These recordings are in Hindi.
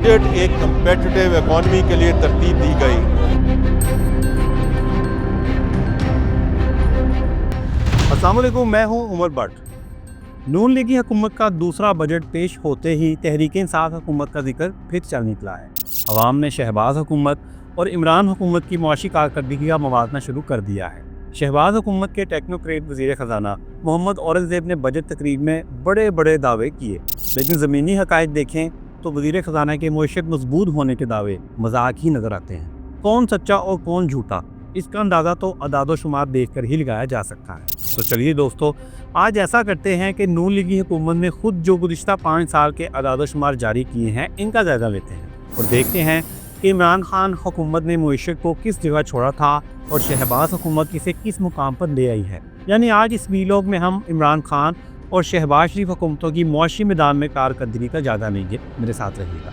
बजट एक कम्पेटिटिव इकॉनमी के लिए तरतीब दी गई। अस्सलाम वालेकुम, मैं हूं उमर भट्ट। नून लीगी हुकूमत का दूसरा बजट पेश होते ही तहरीक इंसाफ हुकूमत का जिक्र फिर चल निकला है। अवाम ने शहबाज हुकूमत और इमरान हुकूमत की मुआशी कारकर्दगी का मवाजना शुरू कर दिया है। शहबाज हुकूमत के टेक्नोक्रेट वज़ीर ख़जाना मोहम्मद औरंगज़ेब ने बजट तकरीब में बड़े बड़े दावे किए, लेकिन ज़मीनी हक़ाइक़ देखें तो वज़ीर ख़जाना के मुआशत मजबूत होने के दावे मजाक ही नज़र आते हैं। कौन सच्चा और कौन झूठा, इसका अंदाज़ा तो अदाद-ओ-शुमार देख कर ही लगाया जा सकता है। तो चलिए दोस्तों, आज ऐसा करते हैं कि नून लीगी हुकूमत ने खुद जो गुज़िश्ता 5 साल के अदाद-ओ-शुमार जारी किए हैं, इनका जायज़ा लेते हैं और देखते हैं कि इमरान खान हुकूमत ने मुआशत को किस जगह छोड़ा था और शहबाज हुकूमत इसे किस मुकाम पर ले आई है। यानी आज इस वीलॉग में हम इमरान खान और शहबाज शरीफ हुकूमतों की मुआशी मैदान में कारकर्दगी का जायज़ा लेंगे। मेरे साथ रहिएगा।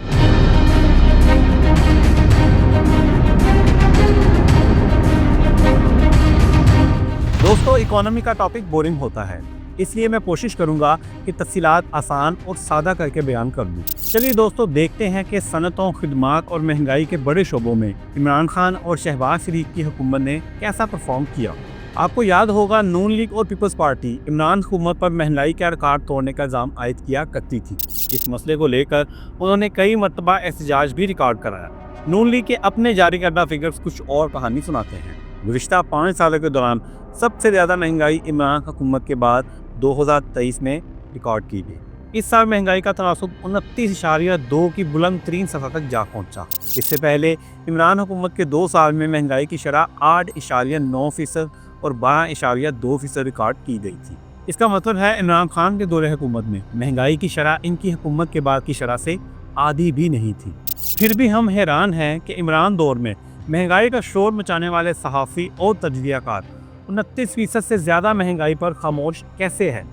दोस्तों, इकोनॉमी का टॉपिक बोरिंग होता है, इसलिए मैं कोशिश करूंगा कि तफसीलात आसान और सादा करके बयान कर दूं। चलिए दोस्तों, देखते हैं कि सनतों, खिदमात और महंगाई के बड़े शोबों में इमरान खान और शहबाज शरीफ की हुकूमत ने कैसा परफॉर्म किया। आपको याद होगा, नून लीग और पीपल्स पार्टी इमरान हुकूमत पर महंगाई का रिकॉर्ड तोड़ने का इल्ज़ाम आयद किया करती थी। इस मसले को लेकर उन्होंने कई मरतबा एहतजाज भी रिकॉर्ड कराया। नून लीग के अपने जारी करदा फिगर्स कुछ और कहानी सुनाते हैं। गुज़िश्ता 5 सालों के दौरान सबसे ज़्यादा महंगाई इमरान हुकूमत के बाद 2023 में रिकॉर्ड की गई। इस साल महंगाई का तनासुब 29.2 की बुलंद तरीन सतह तक जा पहुँचा। इससे पहले इमरान हुकूमत के 2 साल में महंगाई की शरह 8.9% और 12.2% रिकॉर्ड की गई थी। इसका मतलब है इमरान खान के दौरे हुकूमत में महंगाई की शरह इनकी हुकूमत के बाद की शरह से आधी भी नहीं थी। फिर भी हम हैरान हैं कि इमरान दौर में महंगाई का शोर मचाने वाले सहाफ़ी और तजज़ियाकार 29% से ज़्यादा महंगाई पर खामोश कैसे है।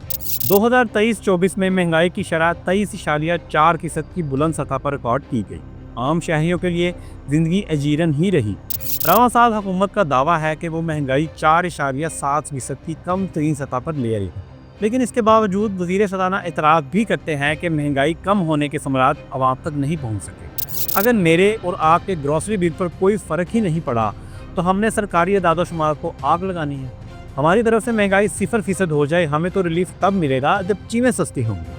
2023-24 में महंगाई की शरह 23.4% की बुलंद सतह पर रिकॉर्ड की गई। आम शहरियों के लिए ज़िंदगी अजीरन ही रही। रवां साल हुकूमत का दावा है कि वो महंगाई 4.7% की कम तरीन सतह पर ले आई है, लेकिन इसके बावजूद वज़ीर ख़ज़ाना एतराफ़ भी करते हैं कि महंगाई कम होने के समरात आवाम तक नहीं पहुँच सके। अगर मेरे और आपके ग्रॉसरी बिल पर कोई फ़र्क ही नहीं पड़ा तो हमने सरकारी अदाद-ओ-शुमार को आग लगानी है। हमारी तरफ से महंगाई 0% हो जाए, हमें तो रिलीफ तब मिलेगा जब चीज़ें सस्ती होंगी।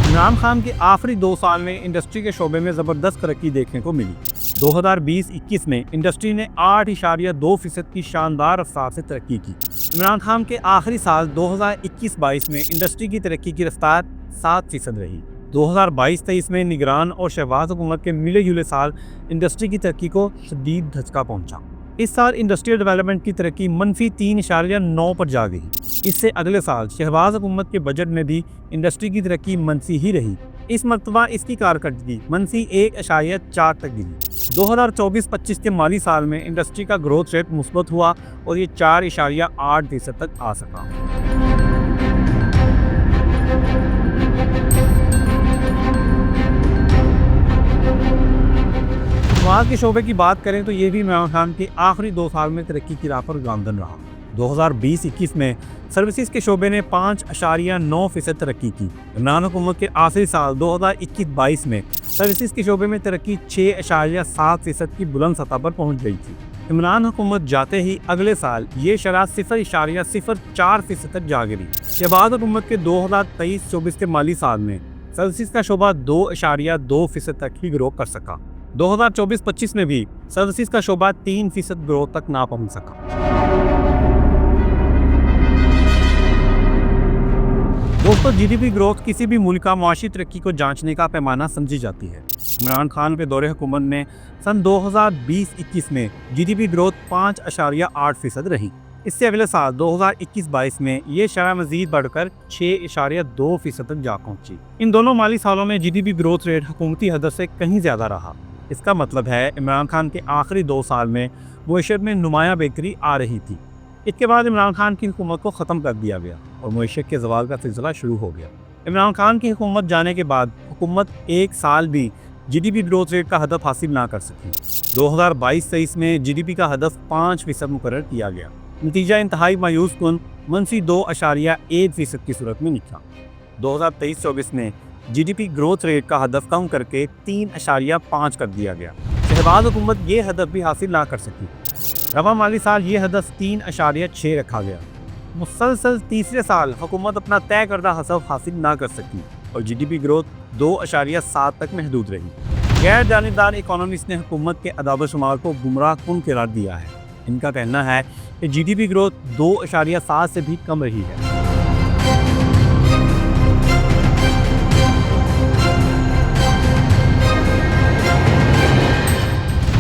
इमरान खान के आखिरी 2 साल में इंडस्ट्री के शोबे में ज़बरदस्त तरक्की देखने को मिली। 2020-21 में इंडस्ट्री ने 8.2% की शानदार रफ्तार से तरक्की की। इमरान खान के आखिरी साल 2021-22 में इंडस्ट्री की तरक्की की रफ्तार 7% रही। 2022-23 में निगरान और शहबाज हुकूमत के मिले जुले साल इंडस्ट्री की तरक्की को शदीद धचका पहुंचा। इस साल इंडस्ट्रियल डेवलपमेंट की तरक्की -3.9 पर जा गई। इससे अगले साल शहबाज हुकूमत के बजट में भी इंडस्ट्री की तरक्की मनसी ही रही। इस मरतबा इसकी कारकर्दगी -1.4 तक गिरी। 2024-25 के माली साल में इंडस्ट्री का ग्रोथ रेट मुस्बत हुआ और ये 4.8% तक आ सका। खिदमात के शोबे की बात करें तो ये भी इमरान खान के आखिरी 2 साल में तरक्की की राह पर गामजन रहा। 2020-21 में सर्विसेज के शोबे ने 5.9% तरक्की की। इमरान हुकूमत के आखिरी साल 2021-22 में सर्विसेज के शोबे में तरक्की 6.7% की बुलंद सतह पर पहुंच गई थी। इमरान हुकूमत जाते ही अगले साल ये शरह 0.04% तक जा गिरी। शहबाज हुकूमत के 2023-24 के माली साल में सर्विसेज का शोबा 2.2% तक ही ग्रो कर सका। 2024-25 में भी सर्विसेज का शोबा 3% ग्रोथ तक ना पहुंच सका। दोस्तों, जीडीपी ग्रोथ किसी भी मुल्क का मुआशी तरक्की को जांचने का पैमाना समझी जाती है। इमरान खान के दौरे हुकूमत में सन 2020-21 में जीडीपी ग्रोथ 5.8% रही। इससे अगले साल 2021-22 में ये शरह मज़ीद बढ़कर 6.2% तक जा पहुंची। इन दोनों माली सालों में जीडीपी ग्रोथ रेट हुकूमती हद से कहीं ज़्यादा रहा। इसका मतलब है इमरान खान के आखिरी 2 साल में मुआशत में नुमाया बेहतरी आ रही थी। इसके बाद इमरान खान की हुकूमत को ख़त्म कर दिया गया और मुआशत के ज़वाल का सिलसिला शुरू हो गया। इमरान खान की हुकूमत जाने के बाद हुकूमत 1 साल भी जीडीपी ग्रोथ रेट का हदफ हासिल ना कर सकी। 2022-23 में जीडीपी का हदफ 5% मुकर्रर किया गया। नतीजा इंतहाई मायूस कुन मनफी 2.1% की सूरत में निकला। 2023-24 में जीडीपी ग्रोथ रेट का हदफ कम करके 3.5 कर दिया गया। शहबाज हुकूमत ये हदफ भी हासिल ना कर सकी। रवा माली साल ये हदफ 3.6 रखा गया। मुसलसल तीसरे साल हुकूमत अपना तय करदा हदफ हासिल ना कर सकी और जीडीपी ग्रोथ 2.7 तक महदूद रही। गैर जानिबदार इकोनॉमिस्ट ने हुकूमत के अदाब शुमार को गुमराह कुन करार दिया है। इनका कहना है कि जीडीपी ग्रोथ 2.7 से भी कम रही है।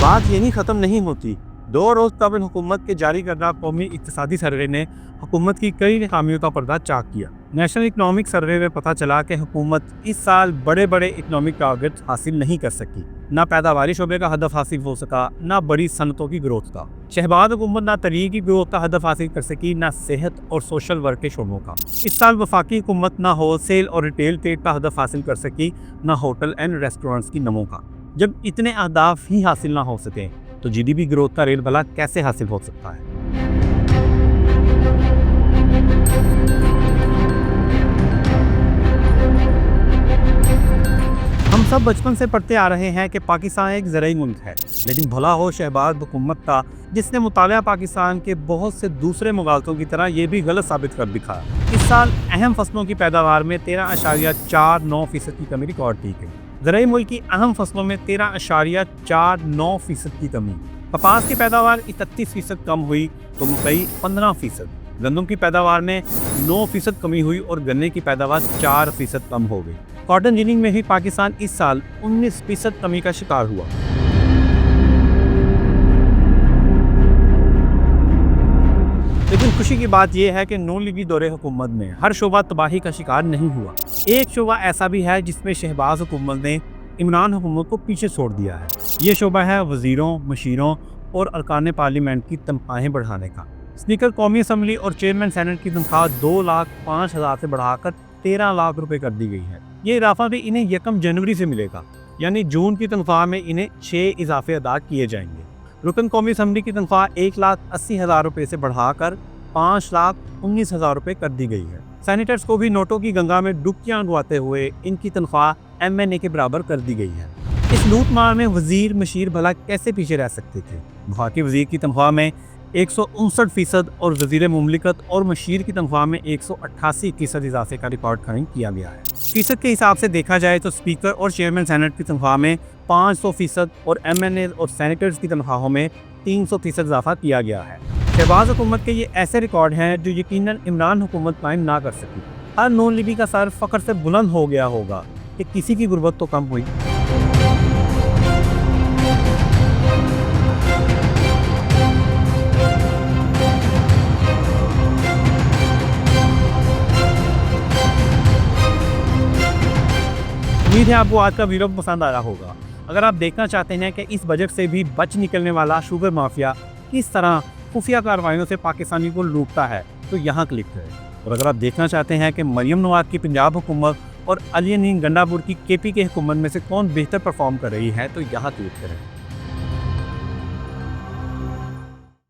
बात यही ख़त्म नहीं होती। 2 रोज़ कबल हुकूमत के जारी करदा कौमी इक़्तिसादी सर्वे ने हुकूमत की कई खामियों का पर्दा चाक किया। नेशनल इकनॉमिक सर्वे में पता चला कि हुकूमत इस साल बड़े बड़े इकनॉमिक टारगेट हासिल नहीं कर सकी। ना पैदावारी शोबे का हदफ हासिल हो सका, ना बड़ी सनतों की ग्रोथ का। शहबाज हुकूमत ना तरीक़ की ग्रोथ का हदफ हासिल कर सकी, ना सेहत और सोशल वर्क के शोबों का। इस साल वफाकी हुकूमत ना होलसेल और रिटेल ट्रेड का हदफ हासिल कर सकी, ना होटल एंड रेस्टोरेंट्स की नमों का। जब इतने अहदाफ ही हासिल ना हो सकें तो जीडीपी ग्रोथ का रेल भला कैसे हासिल हो सकता है। हम सब बचपन से पढ़ते आ रहे हैं कि पाकिस्तान एक ज़राई मुल्क है, लेकिन भला हो शहबाज हुकूमत का जिसने मुतालिया पाकिस्तान के बहुत से दूसरे मुगालतों की तरह ये भी गलत साबित कर दिखाया। इस साल अहम फसलों की पैदावार में 13.49% की कमी रिकॉर्ड की गई। ज़राई मुल्क की अहम फसलों में 13.49% की कमी। कपास की पैदावार 31% कम हुई तो मकई 15%। गंदम की पैदावार में 9% कमी हुई और गन्ने की पैदावार 4% कम हो गई। कॉटन जिनिंग में भी पाकिस्तान इस साल 19% कमी का शिकार हुआ। लेकिन खुशी की बात यह है कि नून लीगी दौरे हुकूमत में हर शोबा तबाही का शिकार नहीं हुआ। एक शोबा ऐसा भी है जिसमें शहबाज हुकूमत ने इमरान हुकूमत को पीछे छोड़ दिया है। ये शोबा है वज़ीरों, मशीरों और अरकान पार्लियामेंट की तनख्वाहें बढ़ाने का। स्पीकर कौमी असम्बली और चेयरमैन सेनेट की तनख्वाह 2,05,000 से बढ़ाकर 13 लाख रुपए कर दी गई है। ये इजाफा भी इन्हें 1 जनवरी से मिलेगा, यानी जून की तनख्वाह में इन्हें 6 इजाफे अदा किए जाएंगे। रुकन कौमी असम्बली की तनख्वाह 1,80,000 रुपये से बढ़ाकर 5,19,000 रुपये कर दी गई है। सैनिटर्स को भी नोटों की गंगा में डुबकियां उड़वाते हुए इनकी तनख्वाह MNA के बराबर कर दी गई है। इस लूट मार में वजीर मशीर भला कैसे पीछे रह सकते थे। वफाकी वजीर की तनख्वाह में 159% और वजीर मुमलिकत और मशीर की तनख्वाह में 188% इजाफे का रिकॉर्ड कायम किया गया है। फीसद के हिसाब से देखा जाए तो स्पीकर और चेयरमैन सेनेट की तनख्वाह में 500% और MNA और सैनिटर्स की तनख्वाहों में 300% इजाफा किया गया है। शहबाज हुकूमत के ये ऐसे रिकॉर्ड हैं जो यकीनन इमरान हुकूमत कायम ना कर सकी। हर नून लीगी का सर फ़ख्र से बुलंद हो गया होगा कि किसी की गुर्बत तो कम हुई। उम्मीद है आपको आज का वीडियो पसंद आया होगा। अगर आप देखना चाहते हैं कि इस बजट से भी बच निकलने वाला शुगर माफिया किस तरह खुफिया कार्रवाइयों से पाकिस्तानी को लूटता है तो यहाँ क्लिक करें। और अगर आप देखना चाहते हैं कि मरियम नवाज की पंजाब हुकूमत और अली नईम गंडापुर की KPK हुकूमत में से कौन बेहतर परफॉर्म कर रही है तो यहाँ क्लिक करें।